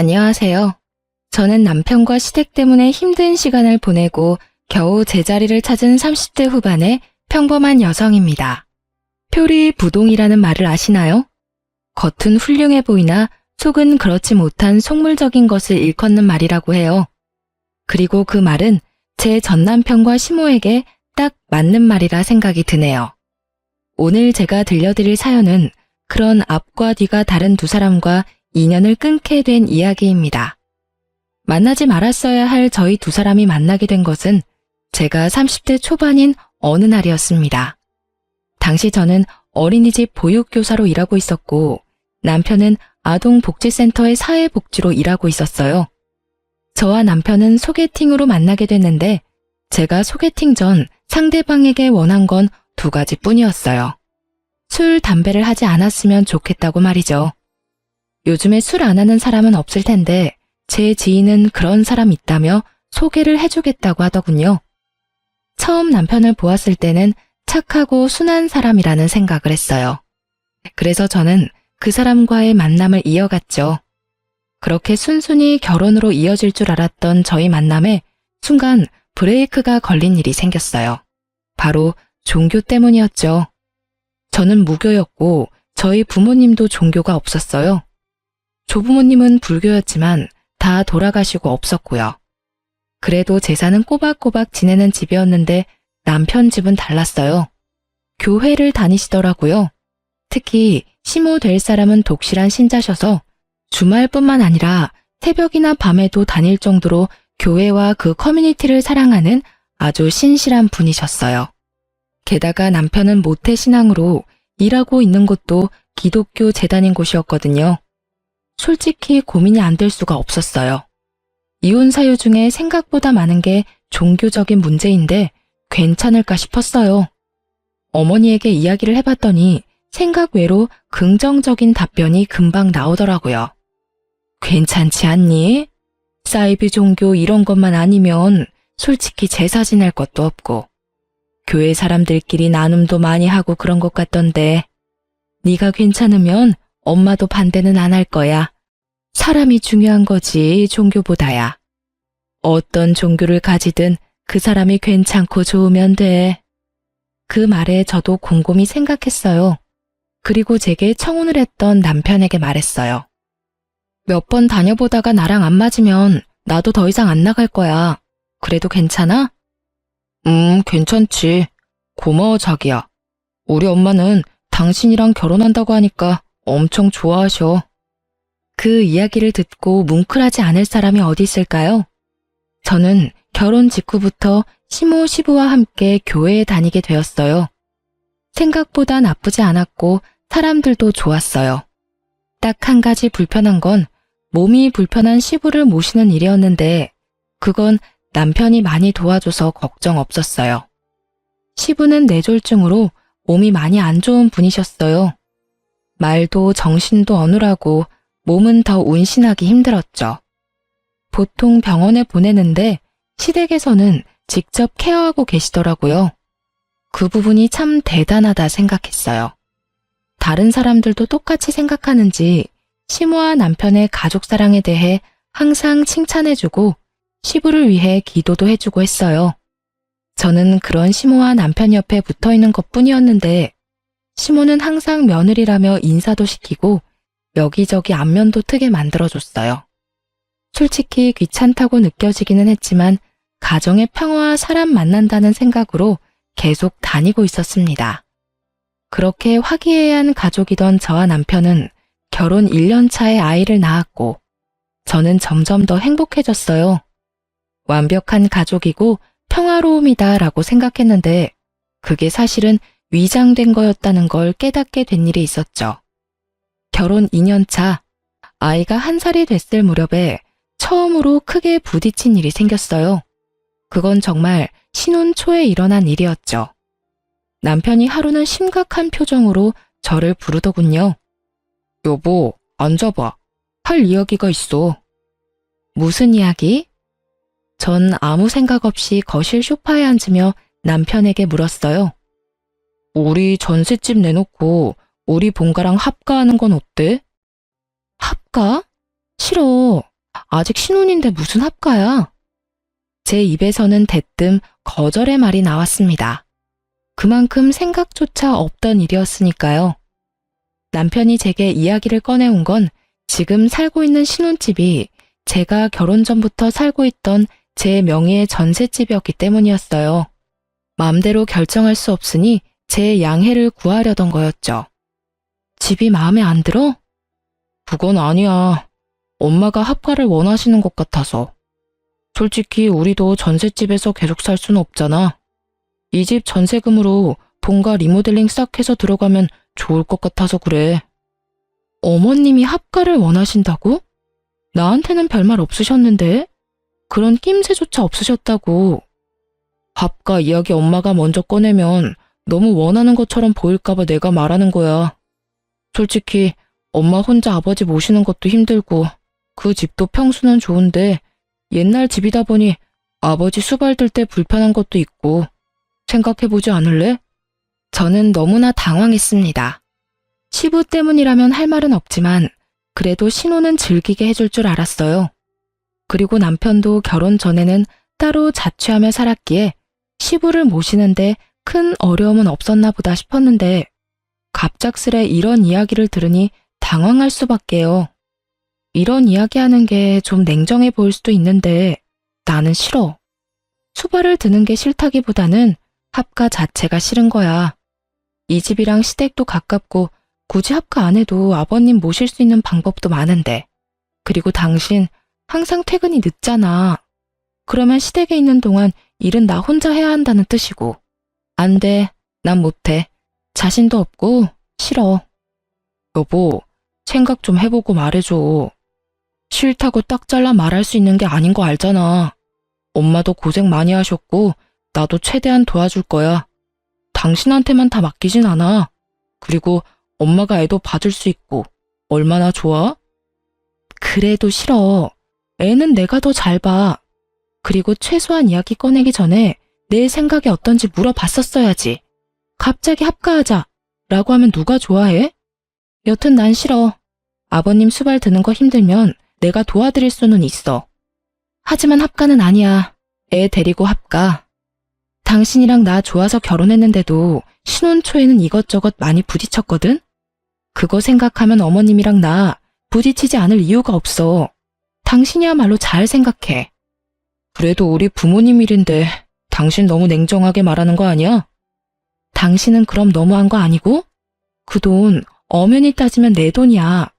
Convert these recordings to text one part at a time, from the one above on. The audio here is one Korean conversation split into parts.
안녕하세요. 저는 남편과 시댁 때문에 힘든 시간을 보내고 겨우 제자리를 찾은 30대 후반의 평범한 여성입니다. 표리부동이라는 말을 아시나요? 겉은 훌륭해 보이나 속은 그렇지 못한 속물적인 것을 일컫는 말이라고 해요. 그리고 그 말은 제 전남편과 시모에게 딱 맞는 말이라 생각이 드네요. 오늘 제가 들려드릴 사연은 그런 앞과 뒤가 다른 두 사람과 인연을 끊게 된 이야기입니다. 만나지 말았어야 할 저희 두 사람이 만나게 된 것은 제가 30대 초반인 어느 날이었습니다. 당시 저는 어린이집 보육교사로 일하고 있었고 남편은 아동복지센터의 사회복지로 일하고 있었어요. 저와 남편은 소개팅으로 만나게 됐는데 제가 소개팅 전 상대방에게 원한 건 두 가지뿐이었어요. 술, 담배를 하지 않았으면 좋겠다고 말이죠. 요즘에 술 안 하는 사람은 없을 텐데 제 지인은 그런 사람 있다며 소개를 해주겠다고 하더군요. 처음 남편을 보았을 때는 착하고 순한 사람이라는 생각을 했어요. 그래서 저는 그 사람과의 만남을 이어갔죠. 그렇게 순순히 결혼으로 이어질 줄 알았던 저희 만남에 순간 브레이크가 걸린 일이 생겼어요. 바로 종교 때문이었죠. 저는 무교였고 저희 부모님도 종교가 없었어요. 조부모님은 불교였지만 다 돌아가시고 없었고요. 그래도 제사는 꼬박꼬박 지내는 집이었는데 남편 집은 달랐어요. 교회를 다니시더라고요. 특히 시모 될 사람은 독실한 신자셔서 주말뿐만 아니라 새벽이나 밤에도 다닐 정도로 교회와 그 커뮤니티를 사랑하는 아주 신실한 분이셨어요. 게다가 남편은 모태신앙으로 일하고 있는 곳도 기독교 재단인 곳이었거든요. 솔직히 고민이 안 될 수가 없었어요. 이혼 사유 중에 생각보다 많은 게 종교적인 문제인데 괜찮을까 싶었어요. 어머니에게 이야기를 해봤더니 생각 외로 긍정적인 답변이 금방 나오더라고요. 괜찮지 않니? 사이비 종교 이런 것만 아니면 솔직히 제사 지낼 것도 없고 교회 사람들끼리 나눔도 많이 하고 그런 것 같던데 네가 괜찮으면 엄마도 반대는 안 할 거야. 사람이 중요한 거지 종교보다야. 어떤 종교를 가지든 그 사람이 괜찮고 좋으면 돼. 그 말에 저도 곰곰이 생각했어요. 그리고 제게 청혼을 했던 남편에게 말했어요. 몇 번 다녀보다가 나랑 안 맞으면 나도 더 이상 안 나갈 거야. 그래도 괜찮아? 괜찮지. 고마워 자기야. 우리 엄마는 당신이랑 결혼한다고 하니까 엄청 좋아하셔. 그 이야기를 듣고 뭉클하지 않을 사람이 어디 있을까요? 저는 결혼 직후부터 시모 시부와 함께 교회에 다니게 되었어요. 생각보다 나쁘지 않았고 사람들도 좋았어요. 딱 한 가지 불편한 건 몸이 불편한 시부를 모시는 일이었는데 그건 남편이 많이 도와줘서 걱정 없었어요. 시부는 뇌졸중으로 몸이 많이 안 좋은 분이셨어요. 말도 정신도 어눌하고 몸은 더 운신하기 힘들었죠. 보통 병원에 보내는데 시댁에서는 직접 케어하고 계시더라고요. 그 부분이 참 대단하다 생각했어요. 다른 사람들도 똑같이 생각하는지 시모와 남편의 가족 사랑에 대해 항상 칭찬해주고 시부를 위해 기도도 해주고 했어요. 저는 그런 시모와 남편 옆에 붙어있는 것뿐이었는데 시모는 항상 며느리라며 인사도 시키고 여기저기 안면도 트게 만들어줬어요. 솔직히 귀찮다고 느껴지기는 했지만 가정의 평화와 사람 만난다는 생각으로 계속 다니고 있었습니다. 그렇게 화기애애한 가족이던 저와 남편은 결혼 1년 차에 아이를 낳았고 저는 점점 더 행복해졌어요. 완벽한 가족이고 평화로움이다 라고 생각했는데 그게 사실은 위장된 거였다는 걸 깨닫게 된 일이 있었죠. 결혼 2년 차, 아이가 1살이 됐을 무렵에 처음으로 크게 부딪힌 일이 생겼어요. 그건 정말 신혼 초에 일어난 일이었죠. 남편이 하루는 심각한 표정으로 저를 부르더군요. 여보, 앉아봐. 할 이야기가 있어. 무슨 이야기? 전 아무 생각 없이 거실 소파에 앉으며 남편에게 물었어요. 우리 전셋집 내놓고 우리 본가랑 합가하는 건 어때? 합가? 싫어. 아직 신혼인데 무슨 합가야? 제 입에서는 대뜸 거절의 말이 나왔습니다. 그만큼 생각조차 없던 일이었으니까요. 남편이 제게 이야기를 꺼내온 건 지금 살고 있는 신혼집이 제가 결혼 전부터 살고 있던 제 명의의 전셋집이었기 때문이었어요. 마음대로 결정할 수 없으니 제 양해를 구하려던 거였죠. 집이 마음에 안 들어? 그건 아니야. 엄마가 합가를 원하시는 것 같아서. 솔직히 우리도 전셋집에서 계속 살 수는 없잖아. 이 집 전세금으로 본가 리모델링 싹 해서 들어가면 좋을 것 같아서 그래. 어머님이 합가를 원하신다고? 나한테는 별말 없으셨는데? 그런 낌새조차 없으셨다고. 합가 이야기 엄마가 먼저 꺼내면 너무 원하는 것처럼 보일까봐 내가 말하는 거야. 솔직히 엄마 혼자 아버지 모시는 것도 힘들고 그 집도 평수는 좋은데 옛날 집이다 보니 아버지 수발 들 때 불편한 것도 있고 생각해보지 않을래? 저는 너무나 당황했습니다. 시부 때문이라면 할 말은 없지만 그래도 신혼은 즐기게 해줄 줄 알았어요. 그리고 남편도 결혼 전에는 따로 자취하며 살았기에 시부를 모시는데 큰 어려움은 없었나 보다 싶었는데 갑작스레 이런 이야기를 들으니 당황할 수밖에요. 이런 이야기하는 게 좀 냉정해 보일 수도 있는데 나는 싫어. 수발을 드는 게 싫다기보다는 합가 자체가 싫은 거야. 이 집이랑 시댁도 가깝고 굳이 합가 안 해도 아버님 모실 수 있는 방법도 많은데. 그리고 당신 항상 퇴근이 늦잖아. 그러면 시댁에 있는 동안 일은 나 혼자 해야 한다는 뜻이고. 안 돼. 난 못해. 자신도 없고 싫어. 여보, 생각 좀 해보고 말해줘. 싫다고 딱 잘라 말할 수 있는 게 아닌 거 알잖아. 엄마도 고생 많이 하셨고 나도 최대한 도와줄 거야. 당신한테만 다 맡기진 않아. 그리고 엄마가 애도 봐줄 수 있고 얼마나 좋아? 그래도 싫어. 애는 내가 더 잘 봐. 그리고 최소한 이야기 꺼내기 전에 내 생각이 어떤지 물어봤었어야지. 갑자기 합가하자 라고 하면 누가 좋아해? 여튼 난 싫어. 아버님 수발 드는 거 힘들면 내가 도와드릴 수는 있어. 하지만 합가는 아니야. 애 데리고 합가. 당신이랑 나 좋아서 결혼했는데도 신혼 초에는 이것저것 많이 부딪혔거든? 그거 생각하면 어머님이랑 나 부딪히지 않을 이유가 없어. 당신이야말로 잘 생각해. 그래도 우리 부모님 일인데 당신 너무 냉정하게 말하는 거 아니야? 당신은 그럼 너무한 거 아니고? 그 돈 엄연히 따지면 내 돈이야.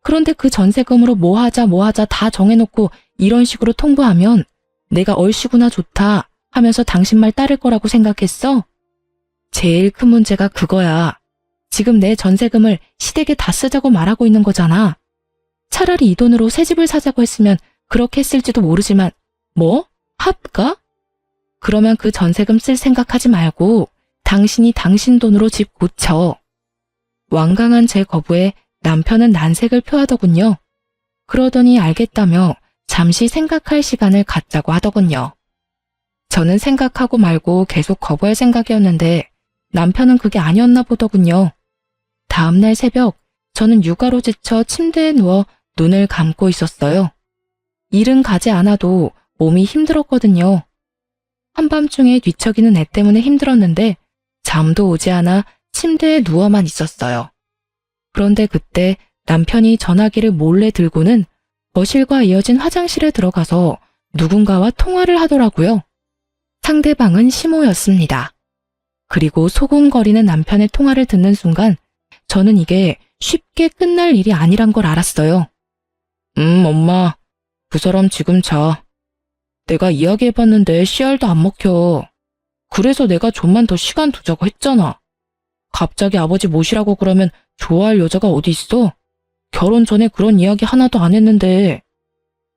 그런데 그 전세금으로 뭐 하자 다 정해놓고 이런 식으로 통보하면 내가 얼씨구나 좋다 하면서 당신 말 따를 거라고 생각했어? 제일 큰 문제가 그거야. 지금 내 전세금을 시댁에 다 쓰자고 말하고 있는 거잖아. 차라리 이 돈으로 새 집을 사자고 했으면 그렇게 했을지도 모르지만 뭐? 합가? 그러면 그 전세금 쓸 생각하지 말고 당신이 당신 돈으로 집 고쳐. 완강한 제 거부에 남편은 난색을 표하더군요. 그러더니 알겠다며 잠시 생각할 시간을 갖자고 하더군요. 저는 생각하고 말고 계속 거부할 생각이었는데 남편은 그게 아니었나 보더군요. 다음날 새벽 저는 육아로 지쳐 침대에 누워 눈을 감고 있었어요. 일은 가지 않아도 몸이 힘들었거든요. 한밤중에 뒤척이는 애 때문에 힘들었는데 잠도 오지 않아 침대에 누워만 있었어요. 그런데 그때 남편이 전화기를 몰래 들고는 거실과 이어진 화장실에 들어가서 누군가와 통화를 하더라고요. 상대방은 시모였습니다. 그리고 소곤거리는 남편의 통화를 듣는 순간 저는 이게 쉽게 끝날 일이 아니란 걸 알았어요. 엄마, 그 사람 지금 자. 내가 이야기해봤는데 씨알도 안 먹혀. 그래서 내가 좀만 더 시간 두자고 했잖아. 갑자기 아버지 모시라고 그러면 좋아할 여자가 어디 있어? 결혼 전에 그런 이야기 하나도 안 했는데.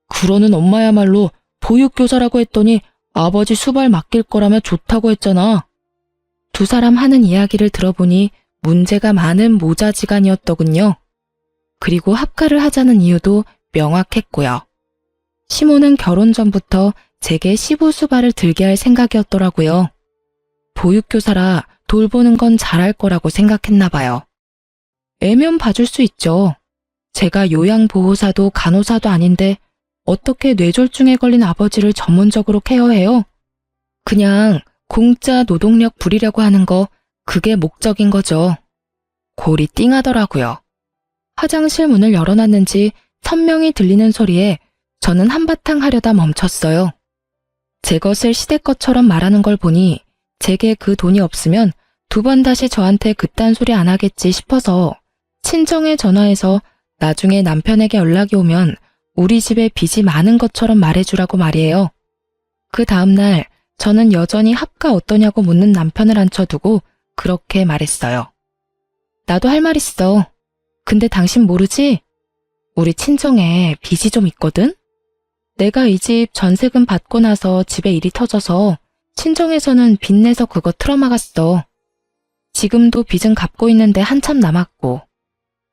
그러는 엄마야말로 보육교사라고 했더니 아버지 수발 맡길 거라며 좋다고 했잖아. 두 사람 하는 이야기를 들어보니 문제가 많은 모자지간이었더군요. 그리고 합가를 하자는 이유도 명확했고요. 시모는 결혼 전부터 제게 시부 수발을 들게 할 생각이었더라고요. 보육교사라 돌보는 건 잘할 거라고 생각했나 봐요. 애면 봐줄 수 있죠. 제가 요양보호사도 간호사도 아닌데 어떻게 뇌졸중에 걸린 아버지를 전문적으로 케어해요? 그냥 공짜 노동력 부리려고 하는 거, 그게 목적인 거죠. 골이 띵하더라고요. 화장실 문을 열어놨는지 선명히 들리는 소리에 저는 한바탕 하려다 멈췄어요. 제 것을 시댁 것처럼 말하는 걸 보니 제게 그 돈이 없으면 두 번 다시 저한테 그딴 소리 안 하겠지 싶어서 친정에 전화해서 나중에 남편에게 연락이 오면 우리 집에 빚이 많은 것처럼 말해주라고 말이에요. 그 다음날 저는 여전히 합가 어떠냐고 묻는 남편을 앉혀두고 그렇게 말했어요. 나도 할 말 있어. 근데 당신 모르지? 우리 친정에 빚이 좀 있거든? 내가 이 집 전세금 받고 나서 집에 일이 터져서 친정에서는 빚내서 그거 틀어막았어. 지금도 빚은 갚고 있는데 한참 남았고.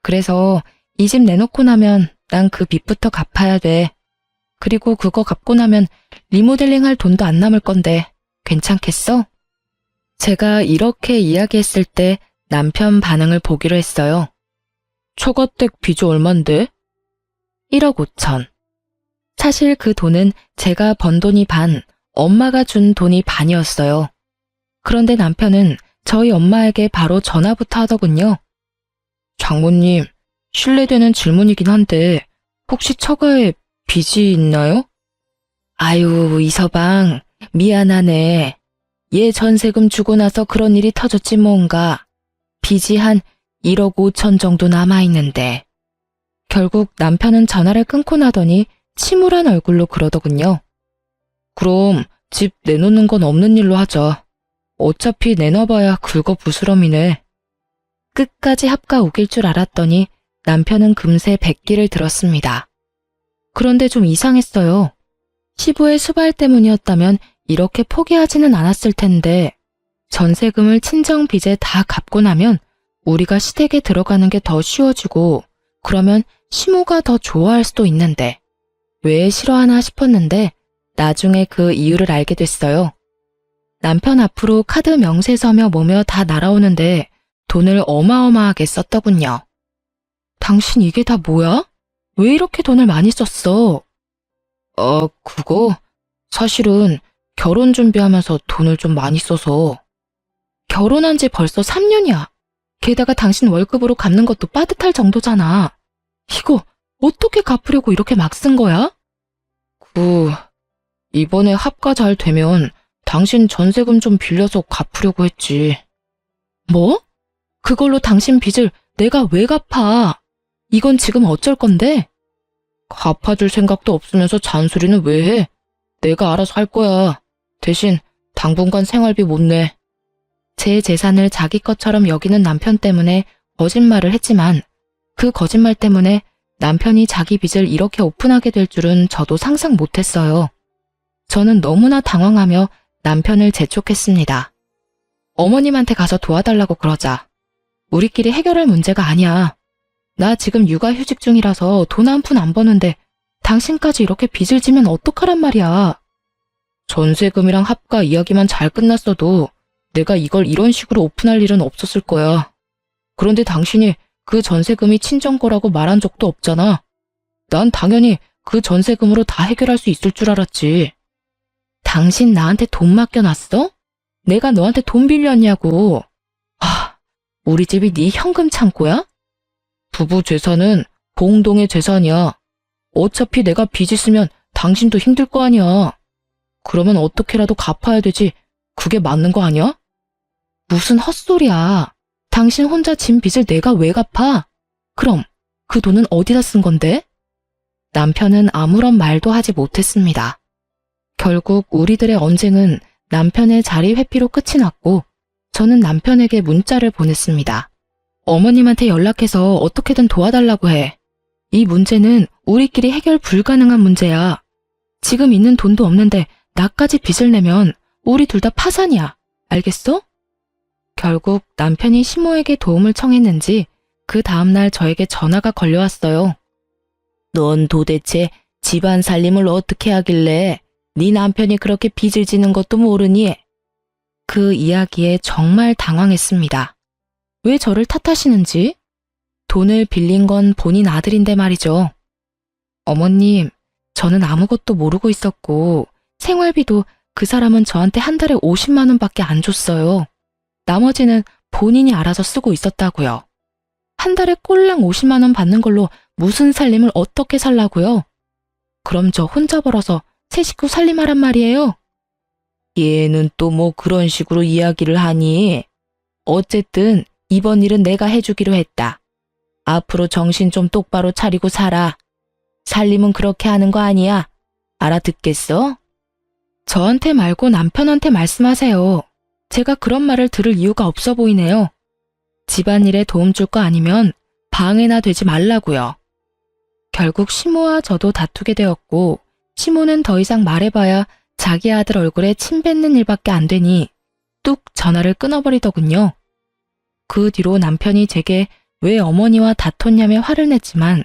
그래서 이 집 내놓고 나면 난 그 빚부터 갚아야 돼. 그리고 그거 갚고 나면 리모델링 할 돈도 안 남을 건데 괜찮겠어? 제가 이렇게 이야기했을 때 남편 반응을 보기로 했어요. 초가댁 빚이 얼만데? 1억 5천. 사실 그 돈은 제가 번 돈이 반, 엄마가 준 돈이 반이었어요. 그런데 남편은 저희 엄마에게 바로 전화부터 하더군요. 장모님, 실례되는 질문이긴 한데 혹시 처가에 빚이 있나요? 아유, 이서방, 미안하네. 얘 전세금 주고 나서 그런 일이 터졌지 뭔가. 빚이 한 1억 5천 정도 남아있는데. 결국 남편은 전화를 끊고 나더니 침울한 얼굴로 그러더군요. 그럼 집 내놓는 건 없는 일로 하자. 어차피 내놔봐야 긁어부스럼이네. 끝까지 합가 우길 줄 알았더니 남편은 금세 백기를 들었습니다. 그런데 좀 이상했어요. 시부의 수발 때문이었다면 이렇게 포기하지는 않았을 텐데 전세금을 친정 빚에 다 갚고 나면 우리가 시댁에 들어가는 게 더 쉬워지고 그러면 시모가 더 좋아할 수도 있는데 왜 싫어하나 싶었는데 나중에 그 이유를 알게 됐어요. 남편 앞으로 카드 명세서며 뭐며 다 날아오는데 돈을 어마어마하게 썼더군요. 당신 이게 다 뭐야? 왜 이렇게 돈을 많이 썼어? 그거 사실은 결혼 준비하면서 돈을 좀 많이 써서. 결혼한 지 벌써 3년이야. 게다가 당신 월급으로 갚는 것도 빠듯할 정도잖아. 이거 어떻게 갚으려고 이렇게 막 쓴 거야? 이번에 합가 잘 되면 당신 전세금 좀 빌려서 갚으려고 했지. 뭐? 그걸로 당신 빚을 내가 왜 갚아? 이건 지금 어쩔 건데? 갚아줄 생각도 없으면서 잔소리는 왜 해? 내가 알아서 할 거야. 대신 당분간 생활비 못 내. 제 재산을 자기 것처럼 여기는 남편 때문에 거짓말을 했지만 그 거짓말 때문에 남편이 자기 빚을 이렇게 오픈하게 될 줄은 저도 상상 못했어요. 저는 너무나 당황하며 남편을 재촉했습니다. 어머님한테 가서 도와달라고 그러자. 우리끼리 해결할 문제가 아니야. 나 지금 육아휴직 중이라서 돈 한 푼 안 버는데 당신까지 이렇게 빚을 지면 어떡하란 말이야. 전세금이랑 합가 이야기만 잘 끝났어도 내가 이걸 이런 식으로 오픈할 일은 없었을 거야. 그런데 당신이 그 전세금이 친정 거라고 말한 적도 없잖아. 난 당연히 그 전세금으로 다 해결할 수 있을 줄 알았지. 당신 나한테 돈 맡겨놨어? 내가 너한테 돈 빌렸냐고. 우리 집이 네 현금 창고야? 부부 재산은 공동의 재산이야. 어차피 내가 빚 있으면 당신도 힘들 거 아니야. 그러면 어떻게라도 갚아야 되지. 그게 맞는 거 아니야? 무슨 헛소리야. 당신 혼자 진 빚을 내가 왜 갚아? 그럼 그 돈은 어디다 쓴 건데? 남편은 아무런 말도 하지 못했습니다. 결국 우리들의 언쟁은 남편의 자리 회피로 끝이 났고 저는 남편에게 문자를 보냈습니다. 어머님한테 연락해서 어떻게든 도와달라고 해. 이 문제는 우리끼리 해결 불가능한 문제야. 지금 있는 돈도 없는데 나까지 빚을 내면 우리 둘 다 파산이야. 알겠어? 결국 남편이 시모에게 도움을 청했는지 그 다음날 저에게 전화가 걸려왔어요. 넌 도대체 집안 살림을 어떻게 하길래 네 남편이 그렇게 빚을 지는 것도 모르니? 그 이야기에 정말 당황했습니다. 왜 저를 탓하시는지? 돈을 빌린 건 본인 아들인데 말이죠. 어머님, 저는 아무것도 모르고 있었고 생활비도 그 사람은 저한테 한 달에 50만 원밖에 안 줬어요. 나머지는 본인이 알아서 쓰고 있었다고요. 한 달에 꼴랑 50만 원 받는 걸로 무슨 살림을 어떻게 살라고요? 그럼 저 혼자 벌어서 세 식구 살림하란 말이에요? 얘는 또 뭐 그런 식으로 이야기를 하니? 어쨌든 이번 일은 내가 해주기로 했다. 앞으로 정신 좀 똑바로 차리고 살아. 살림은 그렇게 하는 거 아니야. 알아듣겠어? 저한테 말고 남편한테 말씀하세요. 제가 그런 말을 들을 이유가 없어 보이네요. 집안일에 도움 줄 거 아니면 방해나 되지 말라고요. 결국 시모와 저도 다투게 되었고 시모는 더 이상 말해봐야 자기 아들 얼굴에 침 뱉는 일밖에 안 되니 뚝 전화를 끊어버리더군요. 그 뒤로 남편이 제게 왜 어머니와 다퉜냐며 화를 냈지만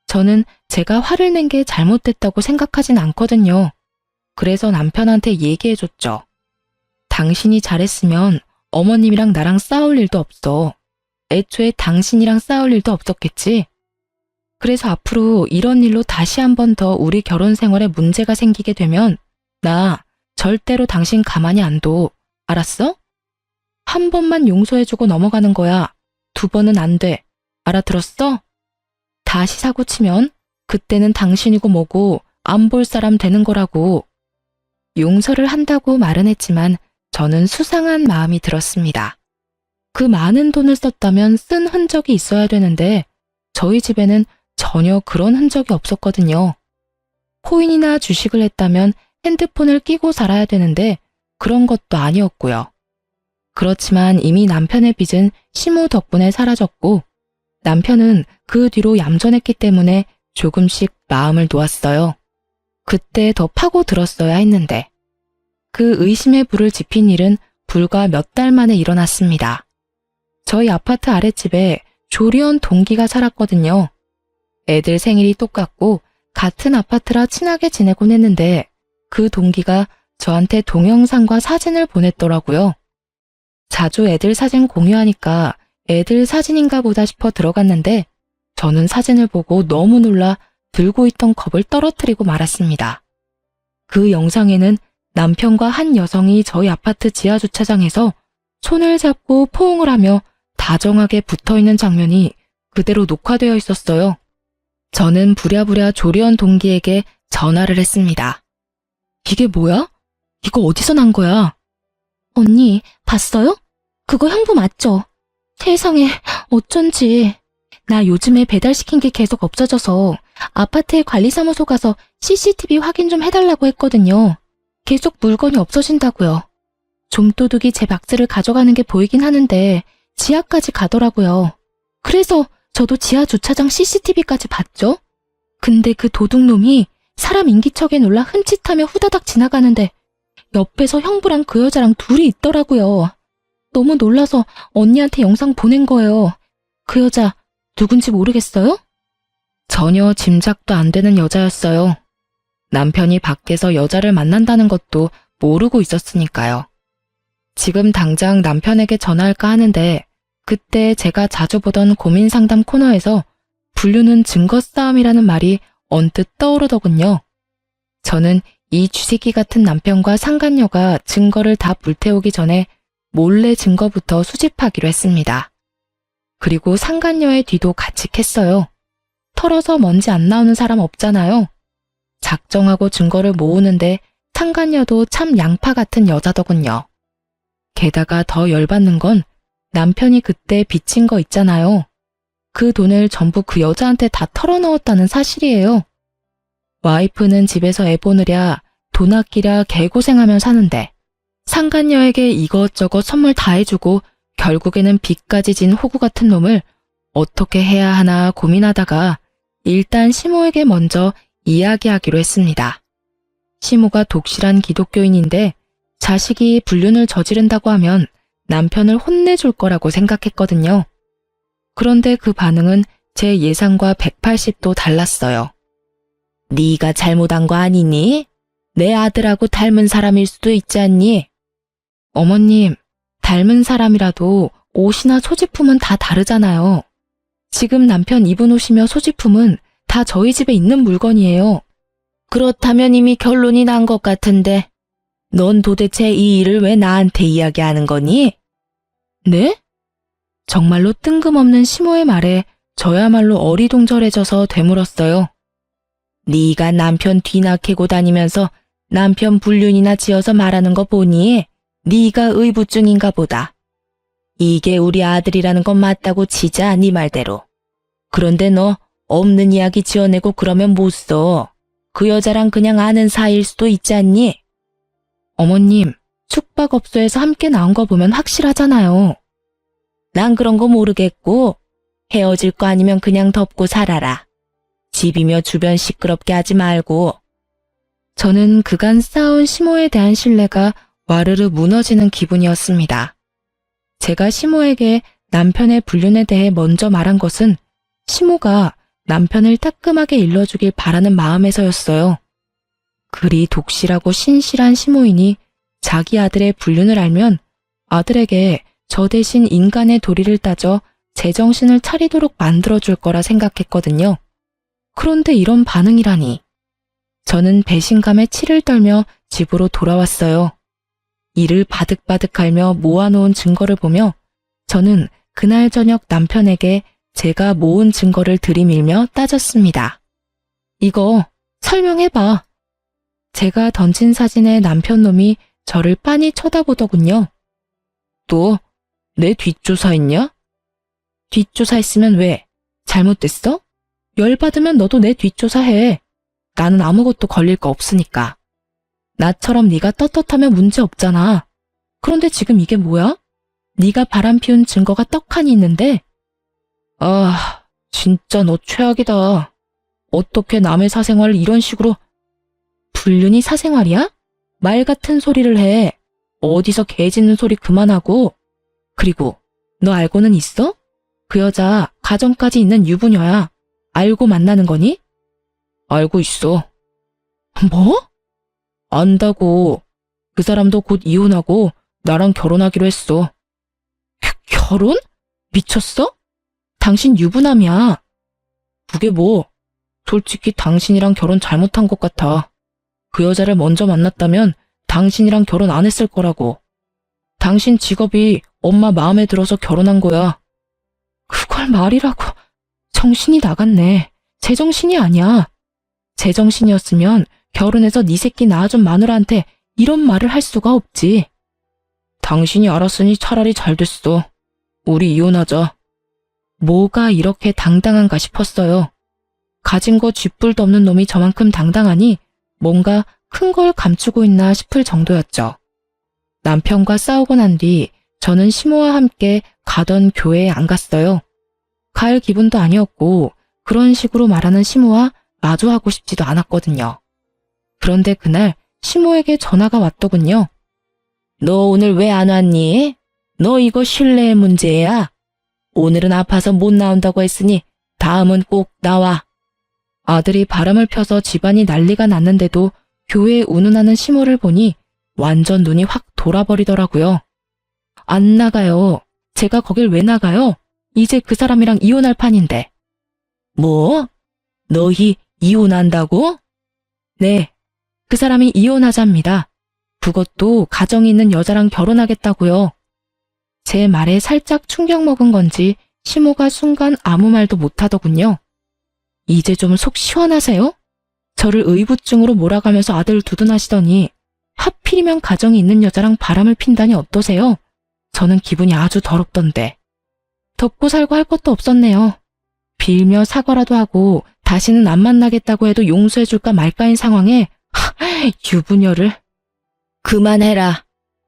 저는 제가 화를 낸 게 잘못됐다고 생각하진 않거든요. 그래서 남편한테 얘기해줬죠. 당신이 잘했으면 어머님이랑 나랑 싸울 일도 없어. 애초에 당신이랑 싸울 일도 없었겠지. 그래서 앞으로 이런 일로 다시 한 번 더 우리 결혼 생활에 문제가 생기게 되면 나 절대로 당신 가만히 안 둬. 알았어? 한 번만 용서해주고 넘어가는 거야. 두 번은 안 돼. 알아들었어? 다시 사고 치면 그때는 당신이고 뭐고 안 볼 사람 되는 거라고. 용서를 한다고 말은 했지만 저는 수상한 마음이 들었습니다. 그 많은 돈을 썼다면 쓴 흔적이 있어야 되는데 저희 집에는 전혀 그런 흔적이 없었거든요. 코인이나 주식을 했다면 핸드폰을 끼고 살아야 되는데 그런 것도 아니었고요. 그렇지만 이미 남편의 빚은 시모 덕분에 사라졌고 남편은 그 뒤로 얌전했기 때문에 조금씩 마음을 놓았어요. 그때 더 파고들었어야 했는데 그 의심의 불을 지핀 일은 불과 몇 달 만에 일어났습니다. 저희 아파트 아랫집에 조리원 동기가 살았거든요. 애들 생일이 똑같고 같은 아파트라 친하게 지내곤 했는데 그 동기가 저한테 동영상과 사진을 보냈더라고요. 자주 애들 사진 공유하니까 애들 사진인가 보다 싶어 들어갔는데 저는 사진을 보고 너무 놀라 들고 있던 컵을 떨어뜨리고 말았습니다. 그 영상에는 남편과 한 여성이 저희 아파트 지하주차장에서 손을 잡고 포옹을 하며 다정하게 붙어있는 장면이 그대로 녹화되어 있었어요. 저는 부랴부랴 조리원 동기에게 전화를 했습니다. 이게 뭐야? 이거 어디서 난 거야? 언니, 봤어요? 그거 형부 맞죠? 세상에, 어쩐지. 나 요즘에 배달시킨 게 계속 없어져서 아파트에 관리사무소 가서 CCTV 확인 좀 해달라고 했거든요. 계속 물건이 없어진다고요. 좀도둑이 제 박스를 가져가는 게 보이긴 하는데 지하까지 가더라고요. 그래서 저도 지하 주차장 CCTV까지 봤죠? 근데 그 도둑놈이 사람 인기척에 놀라 흠칫하며 후다닥 지나가는데 옆에서 형부랑 그 여자랑 둘이 있더라고요. 너무 놀라서 언니한테 영상 보낸 거예요. 그 여자 누군지 모르겠어요? 전혀 짐작도 안 되는 여자였어요. 남편이 밖에서 여자를 만난다는 것도 모르고 있었으니까요. 지금 당장 남편에게 전화할까 하는데 그때 제가 자주 보던 고민 상담 코너에서 분류는 증거 싸움이라는 말이 언뜻 떠오르더군요. 저는 이 쥐새끼 같은 남편과 상간녀가 증거를 다 불태우기 전에 몰래 증거부터 수집하기로 했습니다. 그리고 상간녀의 뒤도 같이 캤어요. 털어서 먼지 안 나오는 사람 없잖아요. 작정하고 증거를 모으는데 상간녀도 참 양파 같은 여자더군요. 게다가 더 열받는 건 남편이 그때 빚진 거 있잖아요. 그 돈을 전부 그 여자한테 다 털어넣었다는 사실이에요. 와이프는 집에서 애 보느랴 돈 아끼랴 개고생하며 사는데 상간녀에게 이것저것 선물 다 해주고 결국에는 빚까지 진 호구 같은 놈을 어떻게 해야 하나 고민하다가 일단 시모에게 먼저 이야기하기로 했습니다. 시모가 독실한 기독교인인데 자식이 불륜을 저지른다고 하면 남편을 혼내줄 거라고 생각했거든요. 그런데 그 반응은 제 예상과 180도 달랐어요. 네가 잘못한 거 아니니? 내 아들하고 닮은 사람일 수도 있지 않니? 어머님, 닮은 사람이라도 옷이나 소지품은 다 다르잖아요. 지금 남편 입은 옷이며 소지품은 다 저희 집에 있는 물건이에요. 그렇다면 이미 결론이 난 것 같은데, 넌 도대체 이 일을 왜 나한테 이야기하는 거니? 네? 정말로 뜬금없는 시모의 말에 저야말로 어리둥절해져서 되물었어요. 네가 남편 뒤나 캐고 다니면서 남편 불륜이나 지어서 말하는 거 보니 네가 의부증인가 보다. 이게 우리 아들이라는 건 맞다고 치자, 네 말대로. 그런데 너 없는 이야기 지어내고 그러면 못 써. 그 여자랑 그냥 아는 사이일 수도 있지 않니? 어머님, 숙박업소에서 함께 나온 거 보면 확실하잖아요. 난 그런 거 모르겠고 헤어질 거 아니면 그냥 덮고 살아라. 집이며 주변 시끄럽게 하지 말고. 저는 그간 쌓아온 시모에 대한 신뢰가 와르르 무너지는 기분이었습니다. 제가 시모에게 남편의 불륜에 대해 먼저 말한 것은 시모가 남편을 따끔하게 일러주길 바라는 마음에서였어요. 그리 독실하고 신실한 시모이니 자기 아들의 불륜을 알면 아들에게 저 대신 인간의 도리를 따져 제정신을 차리도록 만들어줄 거라 생각했거든요. 그런데 이런 반응이라니. 저는 배신감에 치를 떨며 집으로 돌아왔어요. 이를 바득바득 갈며 모아놓은 증거를 보며 저는 그날 저녁 남편에게 제가 모은 증거를 들이밀며 따졌습니다. 이거 설명해봐. 제가 던진 사진의 남편놈이 저를 빤히 쳐다보더군요. 또 내 뒷조사했냐? 뒷조사했으면 왜? 잘못됐어? 열받으면 너도 내 뒷조사해. 나는 아무것도 걸릴 거 없으니까. 나처럼 네가 떳떳하면 문제 없잖아. 그런데 지금 이게 뭐야? 네가 바람피운 증거가 떡하니 있는데? 아, 진짜 너 최악이다. 어떻게 남의 사생활을 이런 식으로... 불륜이 사생활이야? 말 같은 소리를 해. 어디서 개 짖는 소리 그만하고. 그리고 너 알고는 있어? 그 여자 가정까지 있는 유부녀야. 알고 만나는 거니? 알고 있어. 뭐? 안다고. 그 사람도 곧 이혼하고 나랑 결혼하기로 했어. 결혼? 미쳤어? 당신 유부남이야. 그게 뭐? 솔직히 당신이랑 결혼 잘못한 것 같아. 그 여자를 먼저 만났다면 당신이랑 결혼 안 했을 거라고. 당신 직업이 엄마 마음에 들어서 결혼한 거야. 그걸 말이라고. 정신이 나갔네. 제정신이 아니야. 제정신이었으면 결혼해서 네 새끼 낳아준 마누라한테 이런 말을 할 수가 없지. 당신이 알았으니 차라리 잘 됐어. 우리 이혼하자. 뭐가 이렇게 당당한가 싶었어요. 가진 거 쥐뿔도 없는 놈이 저만큼 당당하니 뭔가 큰 걸 감추고 있나 싶을 정도였죠. 남편과 싸우고 난 뒤 저는 시모와 함께 가던 교회에 안 갔어요. 갈 기분도 아니었고 그런 식으로 말하는 시모와 마주하고 싶지도 않았거든요. 그런데 그날 시모에게 전화가 왔더군요. 너 오늘 왜 안 왔니? 너 이거 신뢰의 문제야. 오늘은 아파서 못 나온다고 했으니 다음은 꼭 나와. 아들이 바람을 펴서 집안이 난리가 났는데도 교회에 운운하는 시모를 보니 완전 눈이 확 돌아버리더라고요. 안 나가요. 제가 거길 왜 나가요? 이제 그 사람이랑 이혼할 판인데. 뭐? 너희 이혼한다고? 네. 그 사람이 이혼하자입니다. 그것도 가정이 있는 여자랑 결혼하겠다고요. 제 말에 살짝 충격 먹은 건지 시모가 순간 아무 말도 못하더군요. 이제 좀 속 시원하세요? 저를 의부증으로 몰아가면서 아들 두둔하시더니 하필이면 가정이 있는 여자랑 바람을 핀다니 어떠세요? 저는 기분이 아주 더럽던데. 덮고 살고 할 것도 없었네요. 빌며 사과라도 하고 다시는 안 만나겠다고 해도 용서해줄까 말까인 상황에 유부녀를. 그만해라.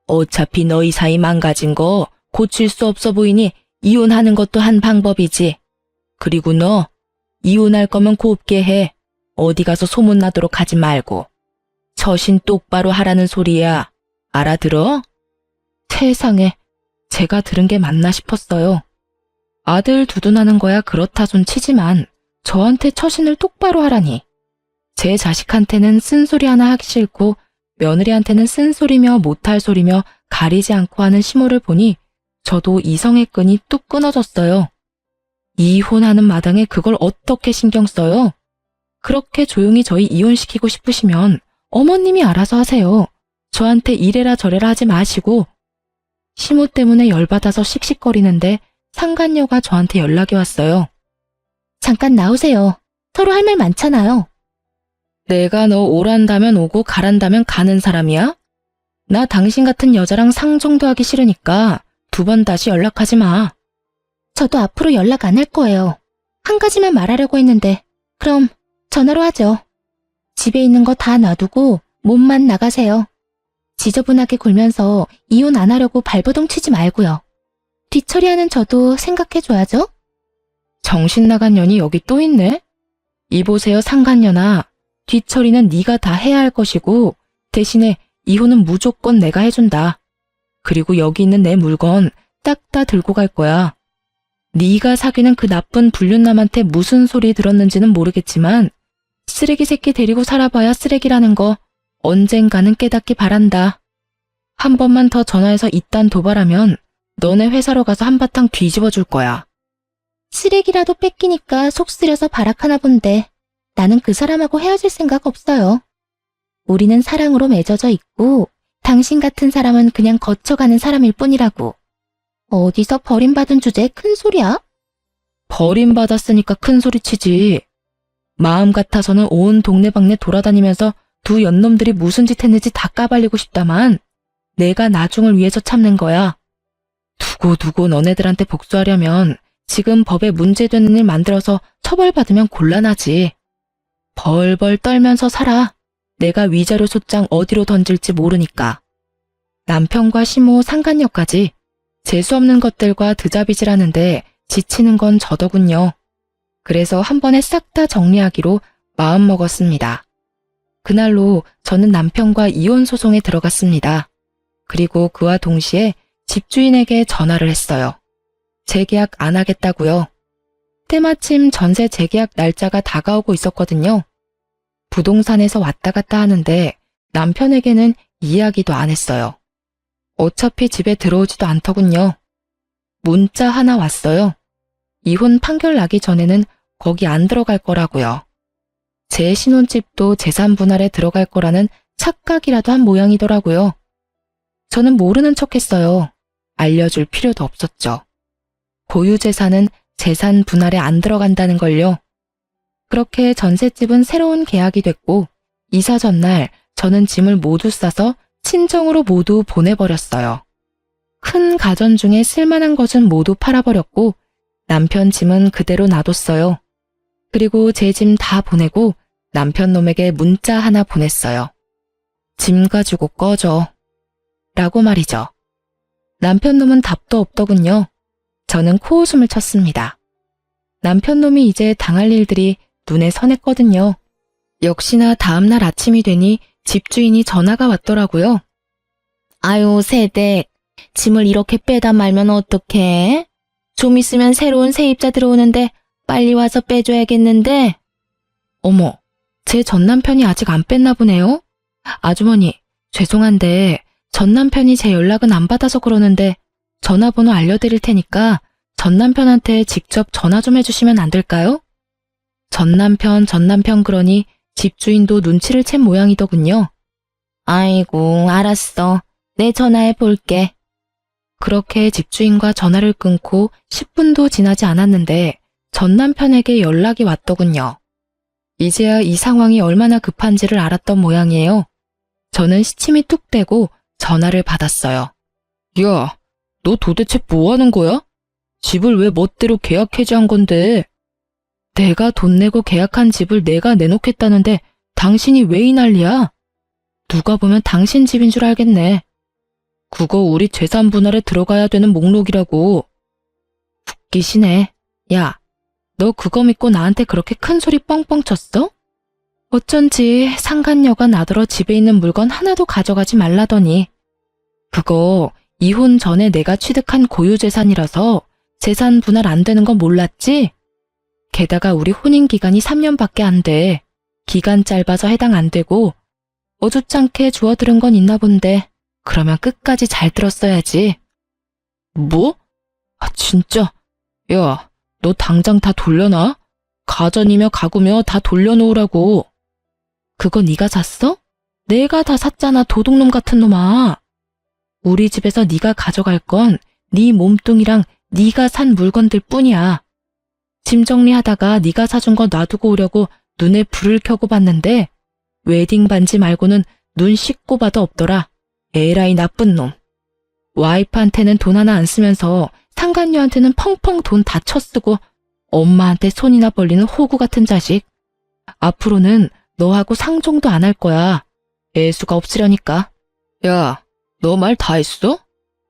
어차피 너희 사이 망가진 거 고칠 수 없어 보이니 이혼하는 것도 한 방법이지. 그리고 너 이혼할 거면 곱게 해. 어디 가서 소문나도록 하지 말고. 처신 똑바로 하라는 소리야. 알아들어? 세상에, 제가 들은 게 맞나 싶었어요. 아들 두둔하는 거야 그렇다 손 치지만 저한테 처신을 똑바로 하라니. 제 자식한테는 쓴소리 하나 하기 싫고 며느리한테는 쓴소리며 못할 소리며 가리지 않고 하는 시모를 보니 저도 이성의 끈이 뚝 끊어졌어요. 이혼하는 마당에 그걸 어떻게 신경 써요? 그렇게 조용히 저희 이혼시키고 싶으시면 어머님이 알아서 하세요. 저한테 이래라 저래라 하지 마시고. 시모 때문에 열받아서 씩씩거리는데 상간녀가 저한테 연락이 왔어요. 잠깐 나오세요. 서로 할 말 많잖아요. 내가 너 오란다면 오고 가란다면 가는 사람이야? 나 당신 같은 여자랑 상종도 하기 싫으니까 2번 다시 연락하지 마. 저도 앞으로 연락 안 할 거예요. 한 가지만 말하려고 했는데 그럼 전화로 하죠. 집에 있는 거 다 놔두고 몸만 나가세요. 지저분하게 굴면서 이혼 안 하려고 발버둥 치지 말고요. 뒤처리하는 저도 생각해줘야죠. 정신 나간 년이 여기 또 있네? 이보세요 상간년아. 뒤처리는 네가 다 해야 할 것이고 대신에 이혼은 무조건 내가 해준다. 그리고 여기 있는 내 물건 딱 다 들고 갈 거야. 네가 사귀는 그 나쁜 불륜남한테 무슨 소리 들었는지는 모르겠지만 쓰레기 새끼 데리고 살아봐야 쓰레기라는 거 언젠가는 깨닫기 바란다. 한 번만 더 전화해서 이딴 도발하면 너네 회사로 가서 한바탕 뒤집어 줄 거야. 쓰레기라도 뺏기니까 속 쓰려서 발악하나 본데 나는 그 사람하고 헤어질 생각 없어요. 우리는 사랑으로 맺어져 있고 당신 같은 사람은 그냥 거쳐가는 사람일 뿐이라고. 어디서 버림받은 주제에 큰 소리야? 버림받았으니까 큰 소리 치지. 마음 같아서는 온 동네방네 돌아다니면서 두 연놈들이 무슨 짓 했는지 다 까발리고 싶다만 내가 나중을 위해서 참는 거야. 두고 너네들한테 복수하려면 지금 법에 문제되는 일 만들어서 처벌받으면 곤란하지. 벌벌 떨면서 살아. 내가 위자료 소장 어디로 던질지 모르니까. 남편과 시모 상간녀까지 재수없는 것들과 드자비질하는데 지치는 건 저더군요. 그래서 한 번에 싹 다 정리하기로 마음먹었습니다. 그날로 저는 남편과 이혼 소송에 들어갔습니다. 그리고 그와 동시에 집주인에게 전화를 했어요. 재계약 안 하겠다고요. 때마침 전세 재계약 날짜가 다가오고 있었거든요. 부동산에서 왔다 갔다 하는데 남편에게는 이야기도 안 했어요. 어차피 집에 들어오지도 않더군요. 문자 하나 왔어요. 이혼 판결 나기 전에는 거기 안 들어갈 거라고요. 제 신혼집도 재산 분할에 들어갈 거라는 착각이라도 한 모양이더라고요. 저는 모르는 척했어요. 알려줄 필요도 없었죠. 고유 재산은 재산 분할에 안 들어간다는 걸요. 그렇게 전셋집은 새로운 계약이 됐고 이사 전날 저는 짐을 모두 싸서 친정으로 모두 보내버렸어요. 큰 가전 중에 쓸만한 것은 모두 팔아버렸고 남편 짐은 그대로 놔뒀어요. 그리고 제 짐 다 보내고 남편 놈에게 문자 하나 보냈어요. 짐 가지고 꺼져. 라고 말이죠. 남편 놈은 답도 없더군요. 저는 코웃음을 쳤습니다. 남편 놈이 이제 당할 일들이 눈에 선했거든요. 역시나 다음날 아침이 되니 집주인이 전화가 왔더라고요. 아유, 새댁. 짐을 이렇게 빼다 말면 어떡해? 좀 있으면 새로운 세입자 들어오는데 빨리 와서 빼줘야겠는데. 어머, 제 전남편이 아직 안 뺐나 보네요? 아주머니, 죄송한데 전남편이 제 연락은 안 받아서 그러는데 전화번호 알려드릴 테니까 전남편한테 직접 전화 좀 해주시면 안 될까요? 전남편 그러니 집주인도 눈치를 챈 모양이더군요. 아이고, 알았어. 내 전화해 볼게. 그렇게 집주인과 전화를 끊고 10분도 지나지 않았는데 전남편에게 연락이 왔더군요. 이제야 이 상황이 얼마나 급한지를 알았던 모양이에요. 저는 시침이 뚝 떼고 전화를 받았어요. 야, 너 도대체 뭐 하는 거야? 집을 왜 멋대로 계약 해지한 건데? 내가 돈 내고 계약한 집을 내가 내놓겠다는데 당신이 왜 이 난리야? 누가 보면 당신 집인 줄 알겠네. 그거 우리 재산 분할에 들어가야 되는 목록이라고. 웃기시네. 야, 너 그거 믿고 나한테 그렇게 큰 소리 뻥뻥 쳤어? 어쩐지 상간녀가 나더러 집에 있는 물건 하나도 가져가지 말라더니. 그거 이혼 전에 내가 취득한 고유재산이라서 재산 분할 안 되는 건 몰랐지? 게다가 우리 혼인 기간이 3년밖에 안 돼. 기간 짧아서 해당 안 되고 어줍잖게 주워들은 건 있나 본데 그러면 끝까지 잘 들었어야지. 뭐? 아 진짜? 야, 너 당장 다 돌려놔? 가전이며 가구며 다 돌려놓으라고. 그거 네가 샀어? 내가 다 샀잖아, 도둑놈 같은 놈아. 우리 집에서 네가 가져갈 건 네 몸뚱이랑 네가 산 물건들 뿐이야. 짐 정리하다가 네가 사준 거 놔두고 오려고 눈에 불을 켜고 봤는데 웨딩 반지 말고는 눈 씻고 봐도 없더라. 에라이 나쁜 놈. 와이프한테는 돈 하나 안 쓰면서 상간녀한테는 펑펑 돈 다 쳐쓰고 엄마한테 손이나 벌리는 호구 같은 자식. 앞으로는 너하고 상종도 안 할 거야. 애수가 없으려니까. 야, 너 말 다 했어?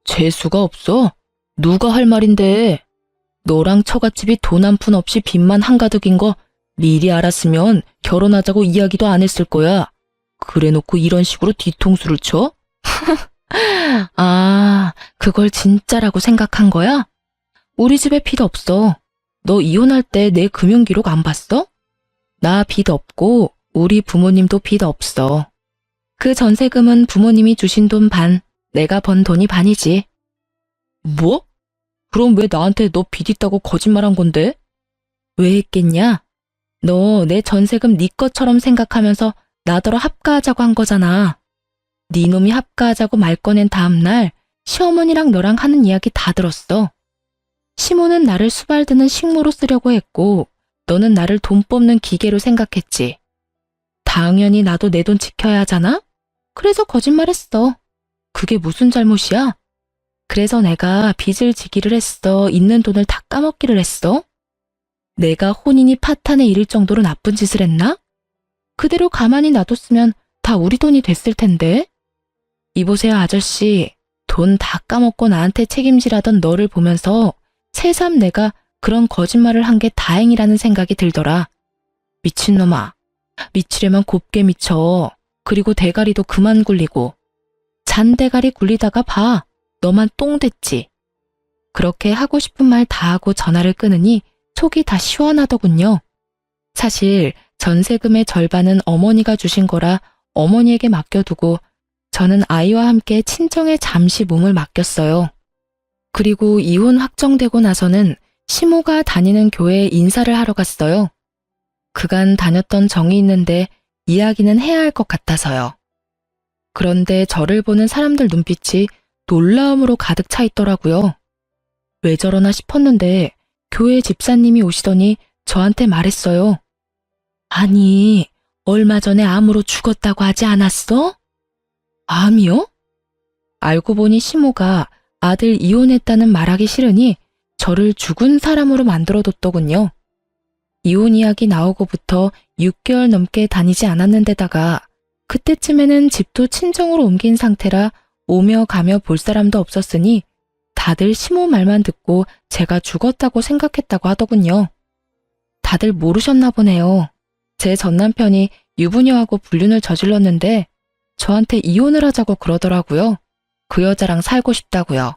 재수가 없어? 누가 할 말인데. 너랑 처갓집이 돈 한 푼 없이 빚만 한가득인 거 미리 알았으면 결혼하자고 이야기도 안 했을 거야. 그래놓고 이런 식으로 뒤통수를 쳐? 아, 그걸 진짜라고 생각한 거야? 우리 집에 빚 없어. 너 이혼할 때 내 금융기록 안 봤어? 나 빚 없고 우리 부모님도 빚 없어. 그 전세금은 부모님이 주신 돈 반, 내가 번 돈이 반이지. 뭐? 그럼 왜 나한테 너 빚 있다고 거짓말한 건데? 왜 했겠냐? 너 내 전세금 네 것처럼 생각하면서 나더러 합가하자고 한 거잖아. 네 놈이 합가하자고 말 꺼낸 다음날 시어머니랑 너랑 하는 이야기 다 들었어. 시모는 나를 수발드는 식모로 쓰려고 했고 너는 나를 돈 뽑는 기계로 생각했지. 당연히 나도 내 돈 지켜야 하잖아? 그래서 거짓말했어. 그게 무슨 잘못이야? 그래서 내가 빚을 지기를 했어? 있는 돈을 다 까먹기를 했어? 내가 혼인이 파탄에 이를 정도로 나쁜 짓을 했나? 그대로 가만히 놔뒀으면 다 우리 돈이 됐을 텐데. 이보세요, 아저씨. 돈 다 까먹고 나한테 책임지라던 너를 보면서 새삼 내가 그런 거짓말을 한 게 다행이라는 생각이 들더라. 미친놈아. 미치려면 곱게 미쳐. 그리고 대가리도 그만 굴리고. 잔대가리 굴리다가 봐. 너만 똥 됐지. 그렇게 하고 싶은 말 다 하고 전화를 끊으니 속이 다 시원하더군요. 사실 전세금의 절반은 어머니가 주신 거라 어머니에게 맡겨두고 저는 아이와 함께 친정에 잠시 몸을 맡겼어요. 그리고 이혼 확정되고 나서는 시모가 다니는 교회에 인사를 하러 갔어요. 그간 다녔던 정이 있는데 이야기는 해야 할 것 같아서요. 그런데 저를 보는 사람들 눈빛이 놀라움으로 가득 차 있더라고요. 왜 저러나 싶었는데 교회 집사님이 오시더니 저한테 말했어요. 아니, 얼마 전에 암으로 죽었다고 하지 않았어? 암이요? 알고 보니 시모가 아들 이혼했다는 말하기 싫으니 저를 죽은 사람으로 만들어뒀더군요. 이혼 이야기 나오고부터 6개월 넘게 다니지 않았는데다가 그때쯤에는 집도 친정으로 옮긴 상태라 오며 가며 볼 사람도 없었으니 다들 시모 말만 듣고 제가 죽었다고 생각했다고 하더군요. 다들 모르셨나 보네요. 제 전남편이 유부녀하고 불륜을 저질렀는데 저한테 이혼을 하자고 그러더라고요. 그 여자랑 살고 싶다고요.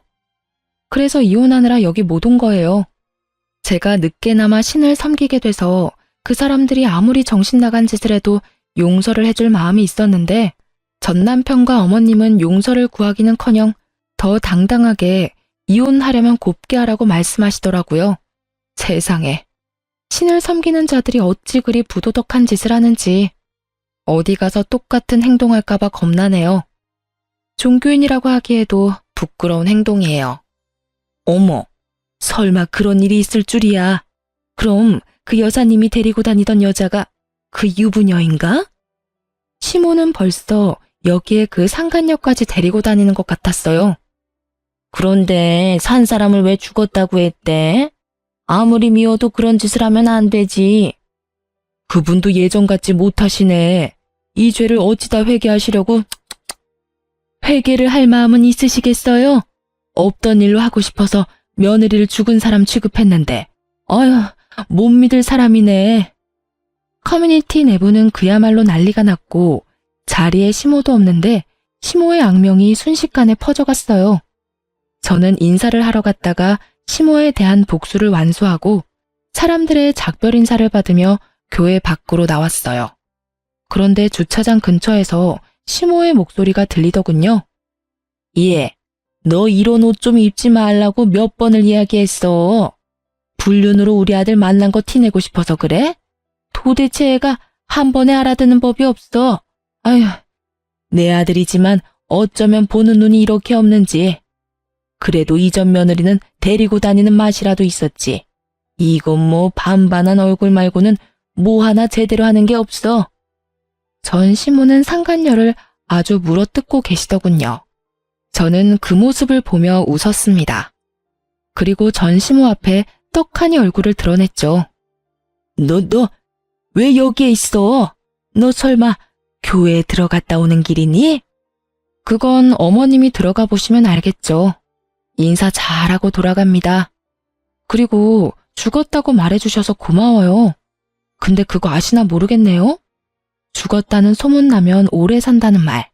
그래서 이혼하느라 여기 못 온 거예요. 제가 늦게나마 신을 섬기게 돼서 그 사람들이 아무리 정신 나간 짓을 해도 용서를 해줄 마음이 있었는데 전남편과 어머님은 용서를 구하기는커녕 더 당당하게 이혼하려면 곱게 하라고 말씀하시더라고요. 세상에. 신을 섬기는 자들이 어찌 그리 부도덕한 짓을 하는지 어디 가서 똑같은 행동할까봐 겁나네요. 종교인이라고 하기에도 부끄러운 행동이에요. 어머, 설마 그런 일이 있을 줄이야. 그럼 그 여사님이 데리고 다니던 여자가 그 유부녀인가? 시모는 벌써 여기에 그 상간녀까지 데리고 다니는 것 같았어요. 그런데 산 사람을 왜 죽었다고 했대? 아무리 미워도 그런 짓을 하면 안 되지. 그분도 예전 같지 못하시네. 이 죄를 어찌다 회개하시려고? 회개를 할 마음은 있으시겠어요? 없던 일로 하고 싶어서 며느리를 죽은 사람 취급했는데. 어휴, 못 믿을 사람이네. 커뮤니티 내부는 그야말로 난리가 났고 자리에 시모도 없는데 시모의 악명이 순식간에 퍼져갔어요. 저는 인사를 하러 갔다가 시모에 대한 복수를 완수하고 사람들의 작별 인사를 받으며 교회 밖으로 나왔어요. 그런데 주차장 근처에서 시모의 목소리가 들리더군요. 예, 너 이런 옷 좀 입지 말라고 몇 번을 이야기했어. 불륜으로 우리 아들 만난 거 티내고 싶어서 그래? 도대체 애가 한 번에 알아듣는 법이 없어. 아휴, 내 아들이지만 어쩌면 보는 눈이 이렇게 없는지. 그래도 이전 며느리는 데리고 다니는 맛이라도 있었지. 이건 뭐 반반한 얼굴 말고는 뭐 하나 제대로 하는 게 없어. 전 시모는 상간녀를 아주 물어뜯고 계시더군요. 저는 그 모습을 보며 웃었습니다. 그리고 전 시모 앞에 떡하니 얼굴을 드러냈죠. 너 왜 여기에 있어? 너 설마 교회에 들어갔다 오는 길이니? 그건 어머님이 들어가 보시면 알겠죠. 인사 잘하고 돌아갑니다. 그리고 죽었다고 말해주셔서 고마워요. 근데 그거 아시나 모르겠네요. 죽었다는 소문나면 오래 산다는 말.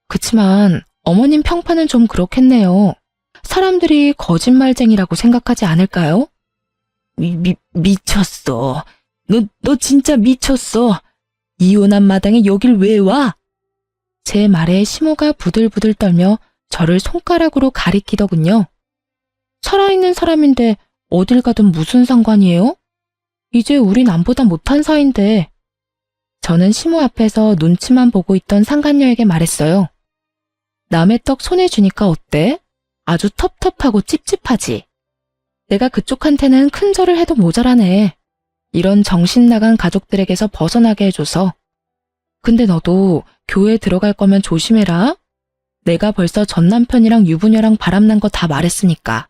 그치만 어머님 평판은 좀 그렇겠네요. 사람들이 거짓말쟁이라고 생각하지 않을까요? 미쳤어. 너 진짜 미쳤어. 이혼한 마당에 여길 왜 와? 제 말에 시모가 부들부들 떨며 저를 손가락으로 가리키더군요. 살아있는 사람인데 어딜 가든 무슨 상관이에요? 이제 우리 남보다 못한 사이인데. 저는 시모 앞에서 눈치만 보고 있던 상간녀에게 말했어요. 남의 떡 손에 주니까 어때? 아주 텁텁하고 찝찝하지. 내가 그쪽한테는 큰 절을 해도 모자라네. 이런 정신 나간 가족들에게서 벗어나게 해줘서. 근데 너도 교회 들어갈 거면 조심해라. 내가 벌써 전 남편이랑 유부녀랑 바람난 거 다 말했으니까.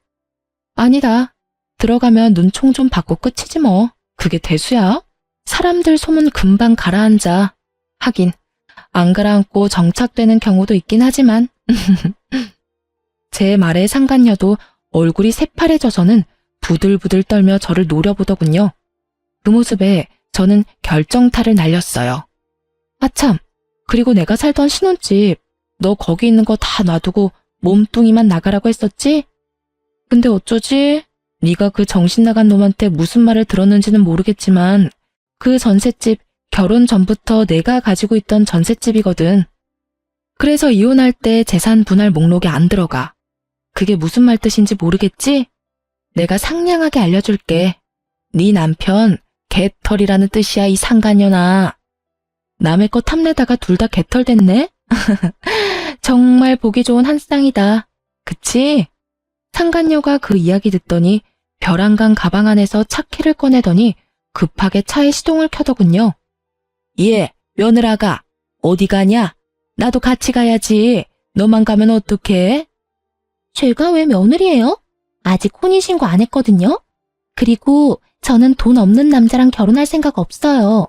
아니다. 들어가면 눈총 좀 받고 끝이지 뭐. 그게 대수야. 사람들 소문 금방 가라앉아. 하긴 안 가라앉고 정착되는 경우도 있긴 하지만. 제 말에 상간녀도 얼굴이 새파래져서는 부들부들 떨며 저를 노려보더군요. 그 모습에 저는 결정타를 날렸어요. 아참, 그리고 내가 살던 신혼집, 너 거기 있는 거 다 놔두고 몸뚱이만 나가라고 했었지? 근데 어쩌지? 네가 그 정신 나간 놈한테 무슨 말을 들었는지는 모르겠지만 그 전셋집 결혼 전부터 내가 가지고 있던 전셋집이거든. 그래서 이혼할 때 재산 분할 목록에 안 들어가. 그게 무슨 말 뜻인지 모르겠지? 내가 상냥하게 알려줄게. 네 남편 개털이라는 뜻이야, 이 상간녀나. 남의 거 탐내다가 둘 다 개털 됐네? 정말 보기 좋은 한 쌍이다. 그치? 상간녀가 그 이야기 듣더니 벼랑간 가방 안에서 차키를 꺼내더니 급하게 차에 시동을 켜더군요. 예, 며느라가. 어디 가냐? 나도 같이 가야지. 너만 가면 어떡해? 제가 왜 며느리예요? 아직 혼인신고 안 했거든요. 그리고 저는 돈 없는 남자랑 결혼할 생각 없어요.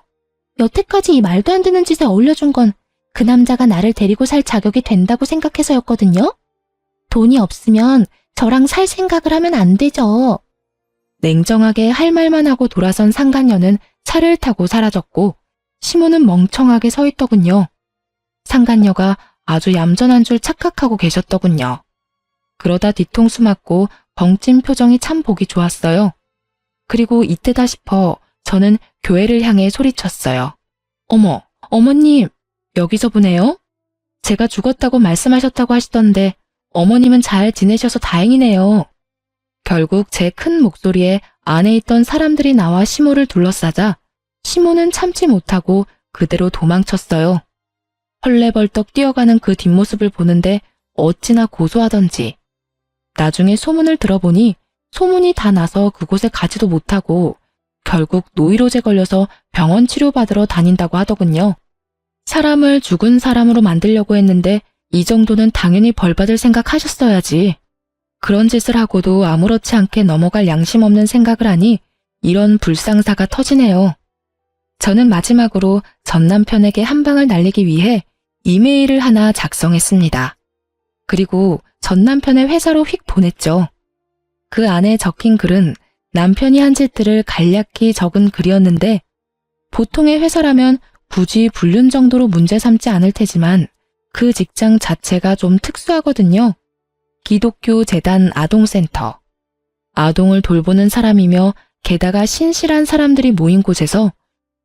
여태까지 이 말도 안 되는 짓에 어울려준 건 그 남자가 나를 데리고 살 자격이 된다고 생각해서였거든요. 돈이 없으면 저랑 살 생각을 하면 안 되죠. 냉정하게 할 말만 하고 돌아선 상간녀는 차를 타고 사라졌고 시모는 멍청하게 서 있더군요. 상간녀가 아주 얌전한 줄 착각하고 계셨더군요. 그러다 뒤통수 맞고 벙찐 표정이 참 보기 좋았어요. 그리고 이때다 싶어 저는 교회를 향해 소리쳤어요. 어머, 어머님, 여기서 보네요? 제가 죽었다고 말씀하셨다고 하시던데 어머님은 잘 지내셔서 다행이네요. 결국 제 큰 목소리에 안에 있던 사람들이 나와 시모를 둘러싸자 시모는 참지 못하고 그대로 도망쳤어요. 헐레벌떡 뛰어가는 그 뒷모습을 보는데 어찌나 고소하던지. 나중에 소문을 들어보니 소문이 다 나서 그곳에 가지도 못하고 결국 노이로제 걸려서 병원 치료받으러 다닌다고 하더군요. 사람을 죽은 사람으로 만들려고 했는데 이 정도는 당연히 벌받을 생각 하셨어야지. 그런 짓을 하고도 아무렇지 않게 넘어갈 양심 없는 생각을 하니 이런 불상사가 터지네요. 저는 마지막으로 전 남편에게 한 방을 날리기 위해 이메일을 하나 작성했습니다. 그리고 전 남편의 회사로 휙 보냈죠. 그 안에 적힌 글은 남편이 한 짓들을 간략히 적은 글이었는데 보통의 회사라면 굳이 불륜 정도로 문제 삼지 않을 테지만 그 직장 자체가 좀 특수하거든요. 기독교 재단 아동센터. 아동을 돌보는 사람이며 게다가 신실한 사람들이 모인 곳에서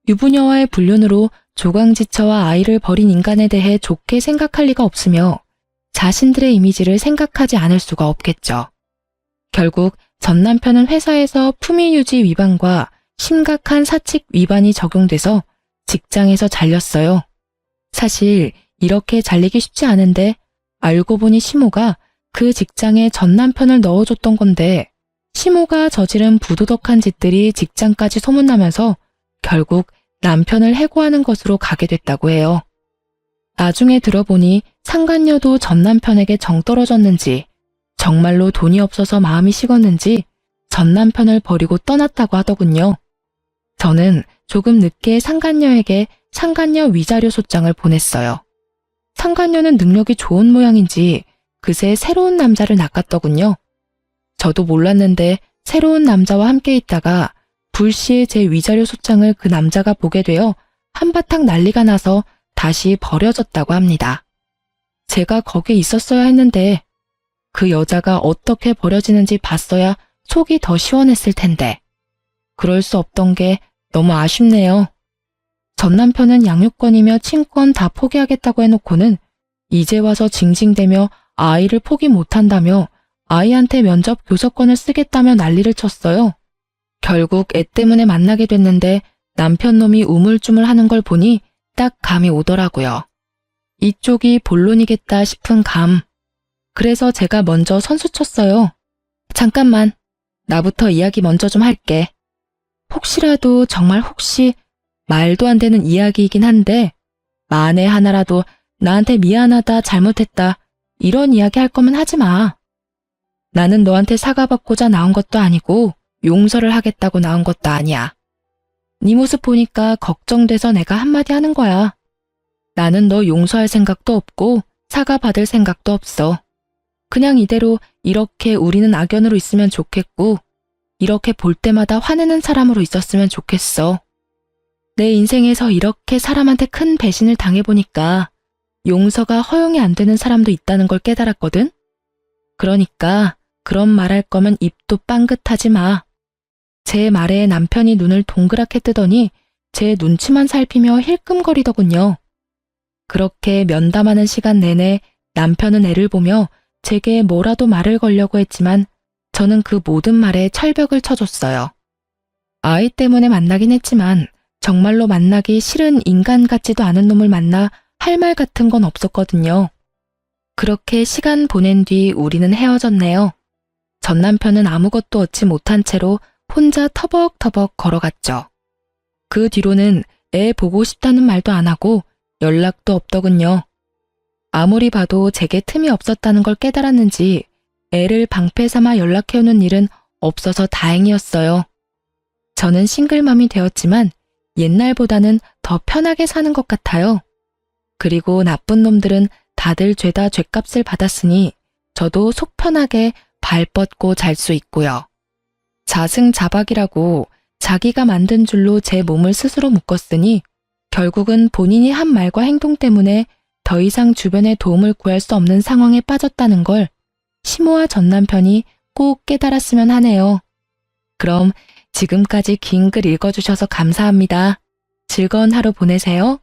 유부녀와의 불륜으로 조강지처와 아이를 버린 인간에 대해 좋게 생각할 리가 없으며 자신들의 이미지를 생각하지 않을 수가 없겠죠. 결국 전 남편은 회사에서 품위유지 위반과 심각한 사칙 위반이 적용돼서 직장에서 잘렸어요. 사실 이렇게 잘리기 쉽지 않은데 알고 보니 시모가 그 직장에 전 남편을 넣어줬던 건데 시모가 저지른 부도덕한 짓들이 직장까지 소문나면서 결국 남편을 해고하는 것으로 가게 됐다고 해요. 나중에 들어보니 상간녀도 전 남편에게 정 떨어졌는지 정말로 돈이 없어서 마음이 식었는지 전 남편을 버리고 떠났다고 하더군요. 저는 조금 늦게 상간녀에게 상간녀 위자료 소장을 보냈어요. 상간녀는 능력이 좋은 모양인지 그새 새로운 남자를 낚았더군요. 저도 몰랐는데 새로운 남자와 함께 있다가 불시에 제 위자료 소장을 그 남자가 보게 되어 한바탕 난리가 나서 다시 버려졌다고 합니다. 제가 거기에 있었어야 했는데 그 여자가 어떻게 버려지는지 봤어야 속이 더 시원했을 텐데 그럴 수 없던 게 너무 아쉽네요. 전 남편은 양육권이며 친권 다 포기하겠다고 해놓고는 이제 와서 징징대며 아이를 포기 못한다며 아이한테 면접 교섭권을 쓰겠다며 난리를 쳤어요. 결국 애 때문에 만나게 됐는데 남편 놈이 우물쭈물하는 걸 보니 딱 감이 오더라고요. 이쪽이 본론이겠다 싶은 감. 그래서 제가 먼저 선수 쳤어요. 잠깐만, 나부터 이야기 먼저 좀 할게. 혹시라도 정말 혹시 말도 안 되는 이야기이긴 한데 만에 하나라도 나한테 미안하다 잘못했다 이런 이야기 할 거면 하지 마. 나는 너한테 사과받고자 나온 것도 아니고 용서를 하겠다고 나온 것도 아니야. 네 모습 보니까 걱정돼서 내가 한마디 하는 거야. 나는 너 용서할 생각도 없고 사과받을 생각도 없어. 그냥 이대로 이렇게 우리는 악연으로 있으면 좋겠고 이렇게 볼 때마다 화내는 사람으로 있었으면 좋겠어. 내 인생에서 이렇게 사람한테 큰 배신을 당해보니까 용서가 허용이 안 되는 사람도 있다는 걸 깨달았거든? 그러니까 그런 말할 거면 입도 빵긋하지 마. 제 말에 남편이 눈을 동그랗게 뜨더니 제 눈치만 살피며 힐끔거리더군요. 그렇게 면담하는 시간 내내 남편은 애를 보며 제게 뭐라도 말을 걸려고 했지만 저는 그 모든 말에 철벽을 쳐줬어요. 아이 때문에 만나긴 했지만 정말로 만나기 싫은 인간 같지도 않은 놈을 만나 할 말 같은 건 없었거든요. 그렇게 시간 보낸 뒤 우리는 헤어졌네요. 전 남편은 아무것도 얻지 못한 채로 혼자 터벅터벅 걸어갔죠. 그 뒤로는 애 보고 싶다는 말도 안 하고 연락도 없더군요. 아무리 봐도 제게 틈이 없었다는 걸 깨달았는지 애를 방패 삼아 연락해오는 일은 없어서 다행이었어요. 저는 싱글맘이 되었지만 옛날보다는 더 편하게 사는 것 같아요. 그리고 나쁜 놈들은 다들 죄다 죗값을 받았으니 저도 속 편하게 발 뻗고 잘 수 있고요. 자승자박이라고 자기가 만든 줄로 제 몸을 스스로 묶었으니 결국은 본인이 한 말과 행동 때문에 더 이상 주변에 도움을 구할 수 없는 상황에 빠졌다는 걸 시모와 전 남편이 꼭 깨달았으면 하네요. 그럼 지금까지 긴 글 읽어주셔서 감사합니다. 즐거운 하루 보내세요.